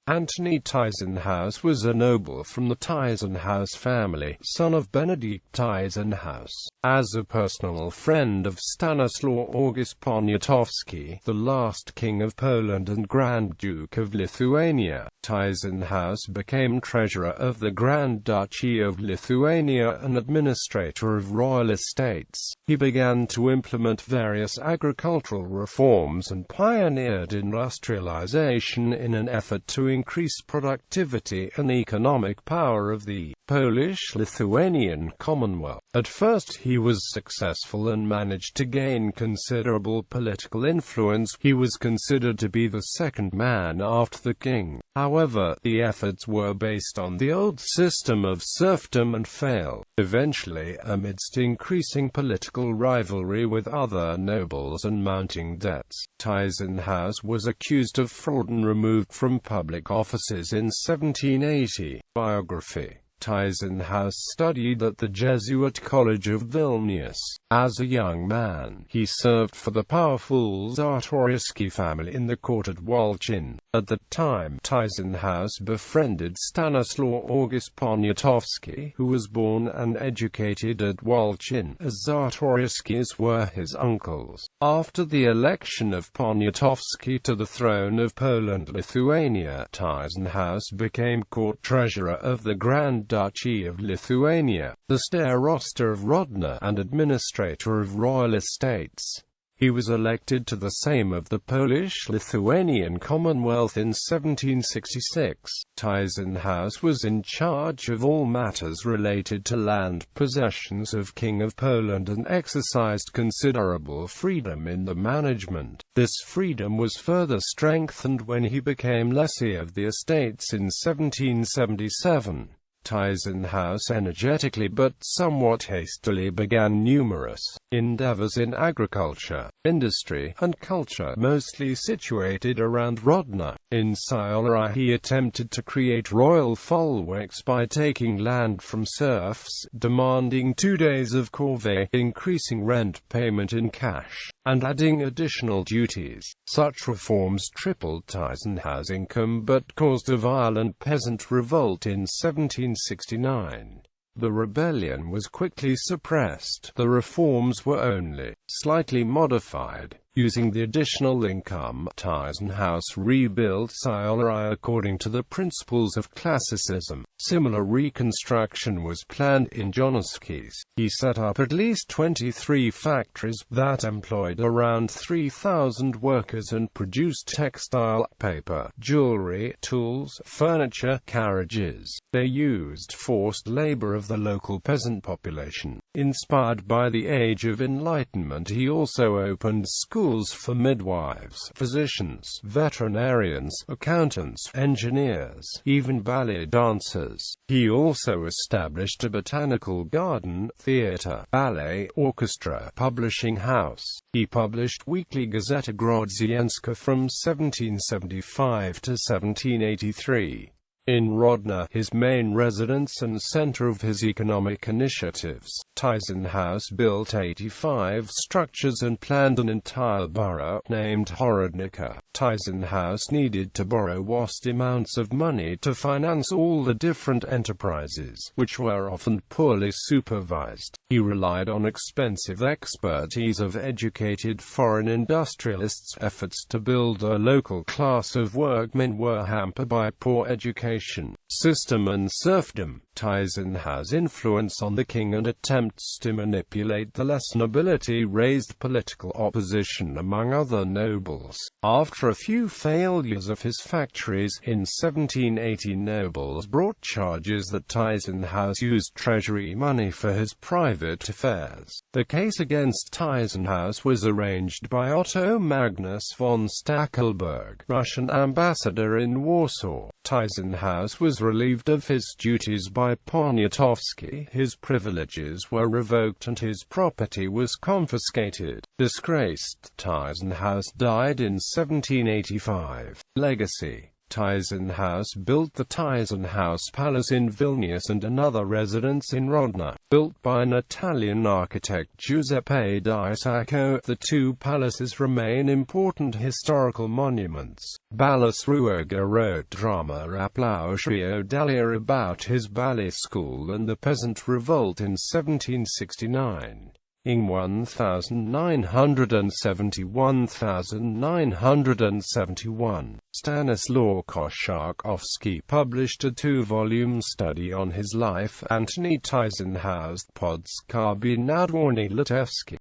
Antoni Tyzenhaus was a noble from the Tyzenhaus family, son of Benedykt Tyzenhaus.As, a personal friend of Stanisław August Poniatowski, the last king of Poland and Grand Duke of Lithuania. Tyzenhaus became treasurer of the Grand Duchy of Lithuania and administrator of royal estates. He began to implement various agricultural reforms and pioneered industrialization in an effort to increase productivity and economic power of the Lithuanian Commonwealth. At first he was successful and managed to gain considerable political influence. He was considered to be the second man after the king. However, the efforts were based on the old system of serfdom and failed. Eventually, amidst increasing political rivalry with other nobles and mounting debts, Tyzenhaus was accused of fraud and removed from public offices in 1780. Biography. Tyzenhaus studied at the Jesuit College of Vilnius. As a young man, he served for the powerful Czartoryski family in the court at Wolsztyn. At the time, Tyzenhaus befriended Stanisław August Poniatowski, who was born and educated at Wolsztyn, as Czartoryskis were his uncles. After the election of Poniatowski to the throne of Poland-Lithuania, Tyzenhaus became court treasurer of the Grand Duchy of Lithuania, the Starosta of Rodno, and administrator of royal estates. He was elected to the Sejm of the Lithuanian Commonwealth in 1766. Tyzenhaus was in charge of all matters related to land possessions of King of Poland and exercised considerable freedom in the management. This freedom was further strengthened when he became lessee of the estates in 1777. Tyzenhaus energetically but somewhat hastily began numerous endeavors in agriculture, industry, and culture, mostly situated around Rodno. In Silesia he attempted to create royal folwarks by taking land from serfs, demanding 2 days of corvée, increasing rent payment in cash, and adding additional duties. Such reforms tripled Tyzenhaus' income but caused a violent peasant revolt in 1769. The rebellion was quickly suppressed. The reforms were only slightly modified. Using the additional income, Tyzenhaus rebuilt Silesia according to the principles of classicism. Similar reconstruction was planned in Joniskis. He set up at least 23 factories that employed around 3,000 workers and produced textile, paper, jewelry, tools, furniture, carriages. They used forced labor of the local peasant population. Inspired by the Age of Enlightenment, he also opened schools for midwives, physicians, veterinarians, accountants, engineers, even ballet dancers. He also established a botanical garden, theater, ballet, orchestra, publishing house. He published weekly Gazeta Grodzienska from 1775 to 1783. In Rodno, his main residence and center of his economic initiatives, Tyzenhaus built 85 structures and planned an entire borough, named Horodnica. Tyzenhaus needed to borrow vast amounts of money to finance all the different enterprises, which were often poorly supervised. He relied on expensive expertise of educated foreign industrialists. Efforts to build a local class of workmen were hampered by poor education, system and serfdom. Tyzenhaus' influence on the king and attempts to manipulate the less nobility raised political opposition among other nobles. After a few failures of his factories, in 1780 nobles brought charges that Tyzenhaus used treasury money for his private affairs. The case against Tyzenhaus was arranged by Otto Magnus von Stackelberg, Russian ambassador in Warsaw. Tyzenhaus was relieved of his duties by Poniatowski. His privileges were revoked and his property was confiscated. Disgraced, Tyzenhaus died in 1785. Legacy. Tyzenhaus built the Tyzenhaus Palace in Vilnius and another residence in Rodno, built by an Italian architect Giuseppe di Sacco. The two palaces remain important historical monuments. Balasruga wrote drama Applausio Dalia about his ballet school and the peasant revolt in 1769. In 1971, Stanisław August published a two-volume study on his life, Antoni Tyzenhaus.As. Litewski.